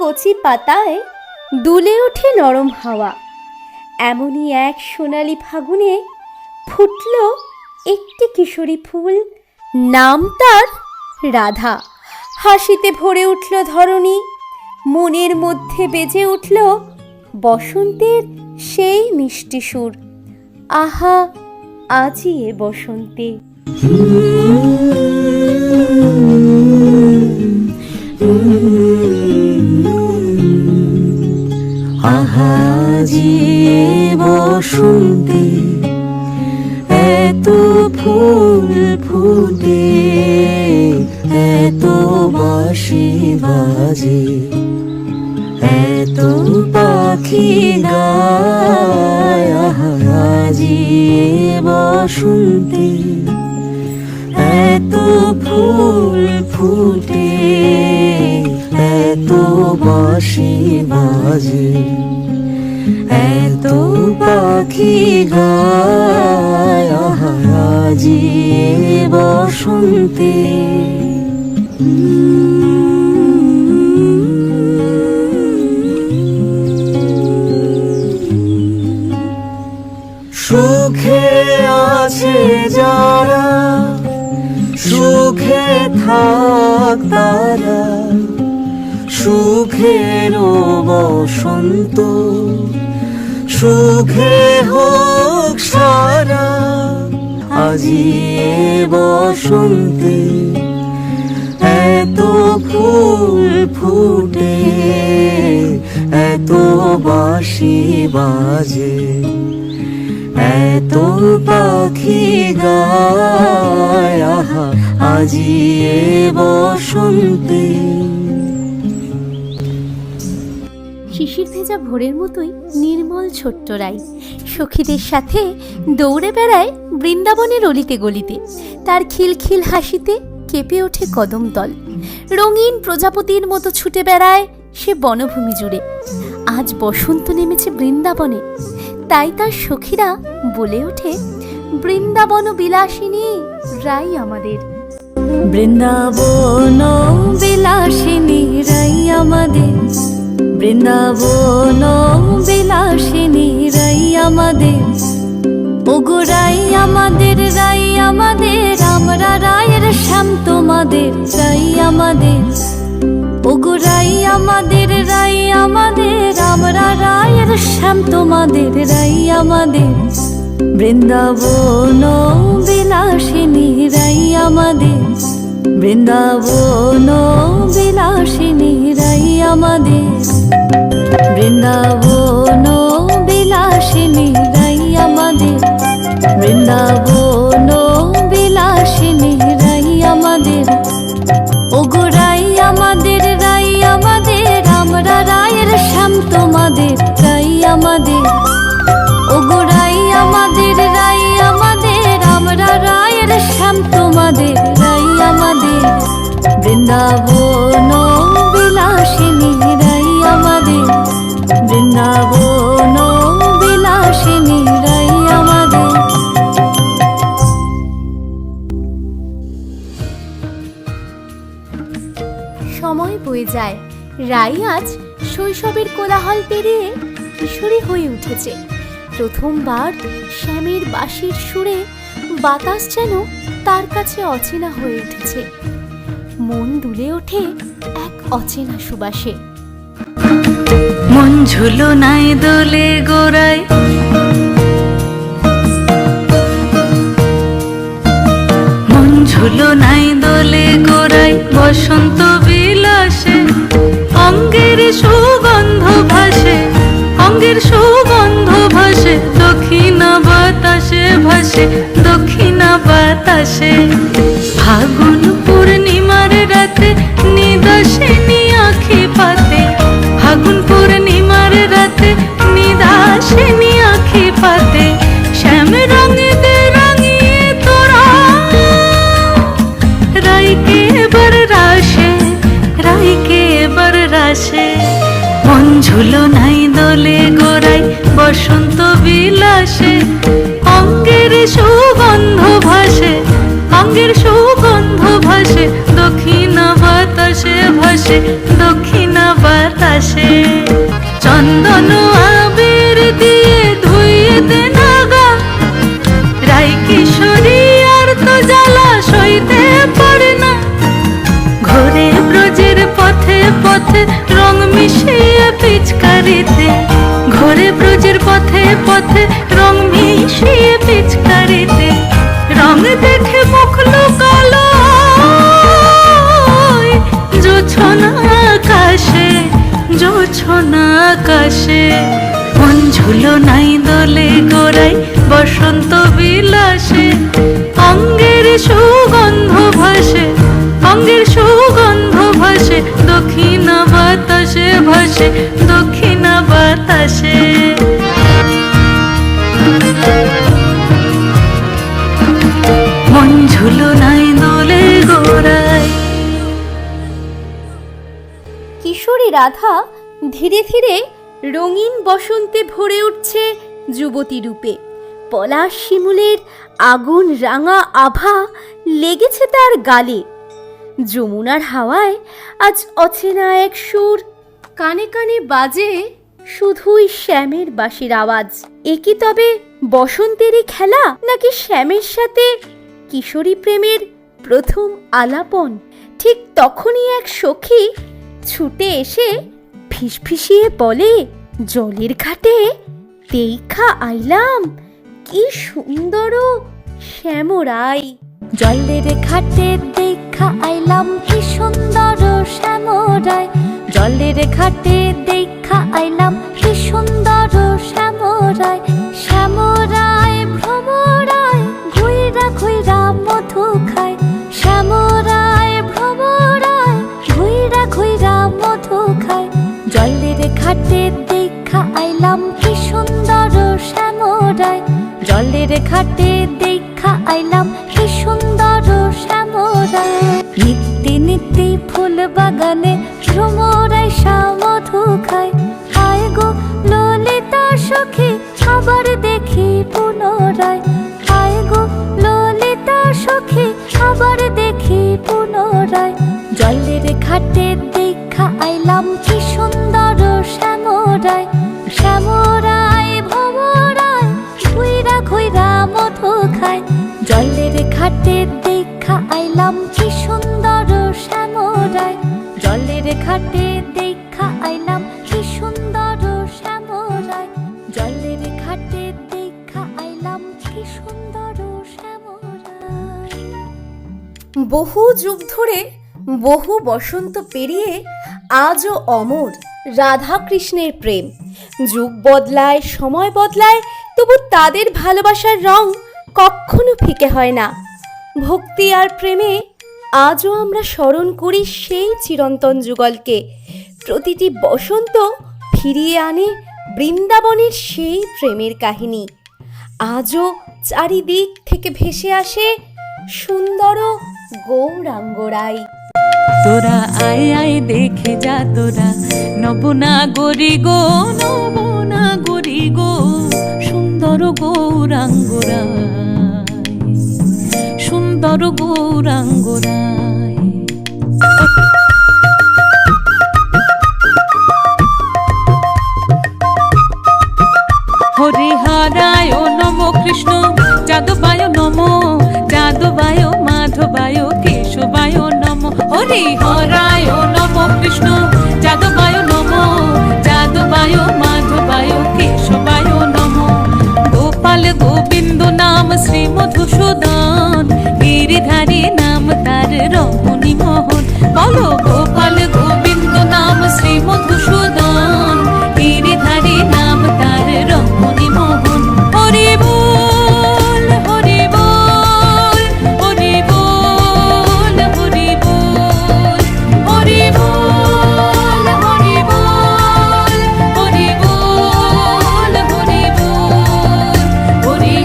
কচি পাতায় দুলে ওঠে নরম হাওয়া। এমনই এক সোনালি ফাগুনে ফুটল একটি কিশোরী ফুল, নাম তার রাধা। হাসিতে ভরে উঠল ধরণী, মনের মধ্যে বেজে উঠল বসন্তের সেই মিষ্টি সুর। আহা আজি এ বসন্তে। আহা আজি এ বসন্তে, এত ফুল ফুটে, এত বাঁশি বাজে, এত পাখি গায়। আহা আজি এ বসন্তে, এত ফুল ফুটে, এত বাঁশি বাজে, এত পাখি গায়। আহা আজি এ বসন্তে। সুখে আছে যারা, সুখে থাক তারা, সুখের বসন্ত, সুখে হোক সারা। আজি এ বসন্তে, এত ফুল ফুটে, এত বাঁশি বাজে, এত পাখি গায়। আহা আজি এ বসন্তে। শিশির ভেজা ভোরের মতোই নির্মল ছোট্ট রাই সখীদের সাথে দৌড়ে বেড়ায় বৃন্দাবনের অলিতে গলিতে। তার খিলখিল হাসিতে কেঁপে ওঠে কদম দল, রঙিন প্রজাপতির মতো ছুটে বেড়ায় সে বনভূমি জুড়ে। আজ বসন্ত নেমেছে বৃন্দাবনে, তাই তার সখীরা বলে ওঠে, বৃন্দাবন বিলাসিনী রাই আমাদের। বৃন্দাবন বিলাসিনী রাই আমাদের, বৃন্দাবন বিলাসিনী রাই আমাদের। ওগো রাই আমাদের, রাই আমাদের, আমরা রায়ের শ্যাম তোমাদের রাই আমাদের। ওগো রাই আমাদের, রাই আমাদের, আমরা রায়ের শ্যাম তোমাদের রাই আমাদের। বৃন্দাবন বিলাসিনী রাই আমাদের, বৃন্দাবন বিলাসিনী রাই আমাদের। বৃন্দাবন বিলাসিনী রাই আমাদের, বৃন্দাবন বিলাসিনী রাই আমাদের। ওগো রাই আমাদের, রাই আমাদের, আমরা রায়ের শ্যাম তোমাদের রাই আমাদের। ওগো রাই আমাদের, রাই আমাদের, আমরা রায়ের শ্যাম তোমাদের রাই আমাদের। বৃন্দাবন বিলাসিনী রাই আমাদের, বৃন্দাবন বিলাসিনী রাই আমাদের। সময় বয়ে যায়, রাই আজ শৈশবের কোলাহল পেরিয়ে কিশোরী হয়ে উঠেছে। প্রথমবার শ্যামের বাঁশির সুরে বাতাস যেন তার কাছে অচেনা হয়ে উঠেছে। মন দুলে ওঠে এক অচেনা সুবাসে। মন ঝুলো নাই দোলে গোড়ায়, মন ঝুলো নাই দোলে গোড়ায়, বসন্ত বিলাসে অঙ্গের সুগন্ধ ভাসে, অঙ্গের সুগন্ধ ভাসে, দক্ষিণা বাতাসে ভাসে, দক্ষিণা বাতাসে। ফাগুন পূর্ণিমার রাতে নিদাসিনী আঁখি পাতে, ফাগুন পূর্ণিমার রাতে নিদাসিনী আঁখি পাতে। শ্যাম রঙে রাঙিয়ে তোরা রাইকে এবার রাশে, রাইকে এবার রাশে। মন ঝুলো নাই দোলে গোড়ায়, বসন্ত বিলাসে অঙ্গের সুগন্ধ ভাসে, অঙ্গের সুগন্ধ ভাসে, দক্ষিণা বাতাসে ভাসে, দক্ষিণা বাতাসে। ভাসে। চন্দন আবির দিয়ে ধুইয়ে দে নাগা, রাই কিশোরী আর তো জ্বালা সইতে পারে না। ঘোরে ব্রজের পথে পথে রং মিশিয়ে পিচকারিতে, ঘোরে ব্রজের পথে পথে রং মিশিয়ে পিচকারিতে। রং দেখে মুখ লুকালো জোছনা আকাশে, জোছনা আকাশে। মন ঝুলো নাই দোলে গোড়াই বসন্ত বিলাসে। অঙ্গের সুগন্ধ ভাসে, অঙ্গের সুগন্ধ ভাসে, দক্ষিণা বাতাসে ভাসে, দক্ষিণা বাতাসে। মন ঝুলো নাই দোলে গোড়ায়। কিশোরী রাধা ধীরে ধীরে রঙিন বসন্তে ভরে উঠছে যুবতী রূপে। পলাশ শিমুলের আগুন রাঙা আভা লেগেছে তার গালে। যমুনার হাওয়ায় আজ অচেনা এক সুর, কানে কানে বাজে শুধুই শ্যামের বাঁশির আওয়াজ। এ কি তবে বসন্তেরই খেলা, নাকি শ্যামের সাথে কিশোরী প্রেমের প্রথম আলাপন? ঠিক তখনই এক সখী ছুটে এসে ফিসফিসিয়ে বলে, জলের ঘাটে দেখা আইলাম কি সুন্দর শ্যামরাই। জলের ঘাটে দেখা আইলাম কি সুন্দর শ্যামরাই। জলের ঘাটে দেখা আইলাম কি সুন্দর শ্যামরাই। শ্যামরাই ভ্রমরাই ঘুইরা ঘুইরা মধু খায়। শ্যামরাই ভ্রমরাই ঘুইরা ঘুইরা মধু খায়। জলের ঘাটে দেখা আইলাম কি সুন্দর শ্যামরাই। জলের ঘাটে দেখা আইলাম কি সুন্দর শ্যামরাই। নিত্যি নিত্যি ফুল বাগানে ভ্রমরাই মধু খায়। আয় গো ললিতা সখী আবার দেখি পুনরায়। আয় গো ললিতা সখী আবার দেখি পুনরায়। জলের ঘাটে দেখা আইলাম কি সুন্দর শ্যামরাই। শ্যামরাই ভ্রমরাই ঘুইরা ঘুইরা মধু খায়। জলের ঘাটে দেখা আইলাম কি সুন্দর শ্যামরাই। জলের ঘাটে দেখা আইলাম কি সুন্দর শ্যামরাই। জলের ঘাটে দেখা আইলাম কি সুন্দর শ্যামরাই। বহু যুগ ধরে বহু বসন্ত পেরিয়ে আজও অমর রাধা কৃষ্ণের প্রেম। যুগ বদলায়, সময় বদলায়, তবু তাদের ভালোবাসার রং কখনো ফিকে হয় না। ভক্তি আর প্রেমে আজও আমরা স্মরণ করি সেই চিরন্তন যুগলকে। প্রতিটি বসন্ত ফিরিয়ে আনে বৃন্দাবনের সেই প্রেমের কাহিনী। আজও চারিদিক থেকে ভেসে আসে সুন্দর গৌরাঙ্গরাই। তোরা আয় আয় দেখে যা তোরা, নবনাগরী গো, নবনাগরী গো, সুন্দর গৌরাঙ্গরাই, সুন্দর গৌরাঙ্গরাই। হরিহরায় নম কৃষ্ণ যাদবায় নম, যাদবায় মাধবায় কেশবায় নম। হরিহরায় নম কৃষ্ণ যাদবায় নম, যাদবায় মাধবায় কেশবায় নম। গোপাল গোবিন্দ নাম শ্রী মধুসূদন, গিরিধারী নাম তার রমণী মোহন। বলো গোপাল গোবিন্দ নাম শ্রী মধুসূদন, গিরিধারী নাম তার রমণী মোহন। হরি বল হরি বল হরি বল হরি বল হরি বল হরি বল হরি বল হরি বল হরি বল হরি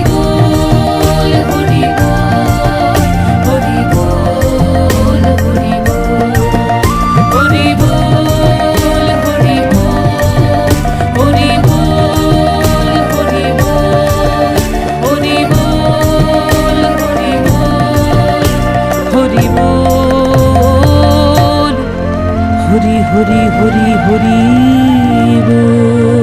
বল হরি বল হরি বল হরি হরি হরি হরি হরি বল।